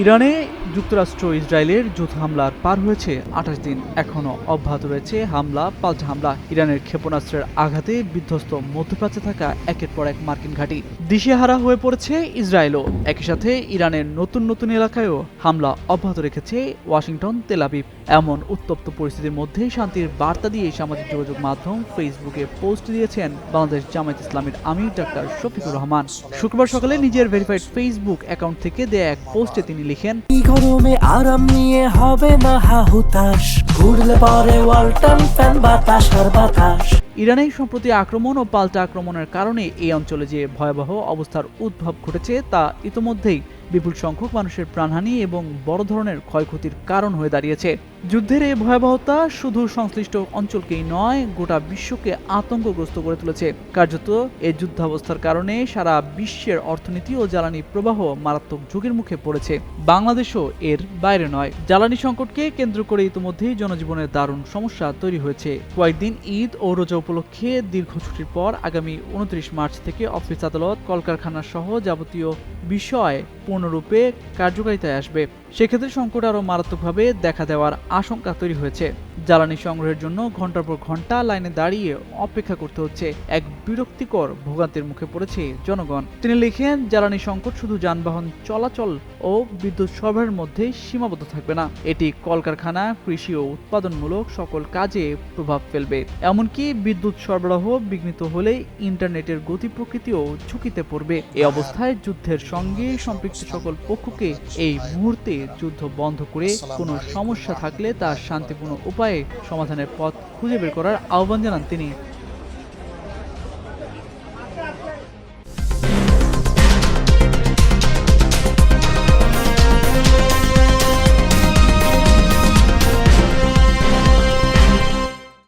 ইরানে যুক্তরাষ্ট্র ইসরায়েলের যৌথ হামলার পার হয়েছে ২৮ দিন। এখনও অব্যাহত রয়েছে হামলা পাল্টা হামলা। ইরানের ক্ষেপণাস্ত্রের আঘাতে বিধ্বস্ত মধ্যপ্রাচ্যে থাকা একের পর এক মার্কিন ঘাঁটি। দিশেহারা হয়ে পড়েছে ইসরায়েলও। একই সাথে ইরানের নতুন নতুন এলাকায়ও হামলা অব্যাহত রেখেছে ওয়াশিংটন, তেল আবিব। এমন উত্তপ্ত পরিস্থিতির মধ্যেই শান্তির বার্তা দিয়ে সামাজিক যোগাযোগ মাধ্যম ফেসবুকে পোস্ট দিয়েছেন বাংলাদেশ জামায়াত ইসলামীর আমির ডাক্তার শফিকুর রহমান। শুক্রবার সকালে নিজের ভেরিফাইড ফেসবুক অ্যাকাউন্ট থেকে দেয়া এক পোস্টে তিনি লিখেন, গরমে আরাম নিয়ে হবে না হাহুতাশ, ঘুরলে পরে ওয়ালটন ফ্যান বাতাস আর বাতাস। ইরানে সম্প্রতি আক্রমণ ও পাল্টা আক্রমণের কারণে এই অঞ্চলে যে ভয়াবহ অবস্থার উদ্ভব ঘটেছে তা ইতোমধ্যেই বিপুল সংখ্যক মানুষের প্রাণহানি এবং বড় ধরনের ক্ষয়ক্ষতির কারণ হয়ে দাঁড়িয়েছে। যুদ্ধের এই ভয়াবহতা শুধু সংশ্লিষ্ট অঞ্চলকেই নয়, গোটা বিশ্বকে আতঙ্কগ্রস্ত করে তুলেছে। কার্যত এই যুদ্ধাবস্থার কারণে সারা বিশ্বের অর্থনীতি ও জ্বালানি প্রবাহ মারাত্মক ঝুঁকির মুখে পড়েছে। বাংলাদেশও এর বাইরে নয়। জ্বালানি সংকটকে কেন্দ্র করে ইতিমধ্যেই জনজীবনের দারুণ সমস্যা তৈরি হয়েছে। কয়েকদিন ঈদ ও রোজা উপলক্ষে দীর্ঘ ছুটির পর আগামী ২৯ মার্চ থেকে অফিস, আদালত, কলকারখানা সহ যাবতীয় বিষয় পূর্ণরূপে কার্যকারিতায় আসবে। সেক্ষেত্রে সংকট আরও মারাত্মকভাবে দেখা দেওয়ার আশঙ্কা তৈরি হয়েছে। জ্বালানি সংগ্রহের জন্য ঘন্টার পর ঘন্টা লাইনে দাঁড়িয়ে অপেক্ষা করতে হচ্ছে। এক বিরক্তিকর ভোগান্তির মুখে পড়েছে জনগণ। তিনি লিখেন, জ্বালানি সংকট শুধু যানবাহন চলাচল ও বিদ্যুৎ সরবরাহের মধ্যে সীমাবদ্ধ থাকবে না, এটি কলকারখানা, কৃষি ও উৎপাদনমূলক সকল কাজে প্রভাব ফেলবে। এমনকি বিদ্যুৎ সরবরাহ বিঘ্নিত হলে ইন্টারনেটের গতি প্রকৃতিও ঝুঁকিতে পড়বে। এই অবস্থায় যুদ্ধের সঙ্গে সম্পৃক্ত সকল পক্ষকে এই মুহূর্তে যুদ্ধ বন্ধ করে কোনো সমস্যা থাকলে তার শান্তিপূর্ণ উপায়ে সমাধানের পথ খুঁজে বের করার আহ্বান জানান তিনি।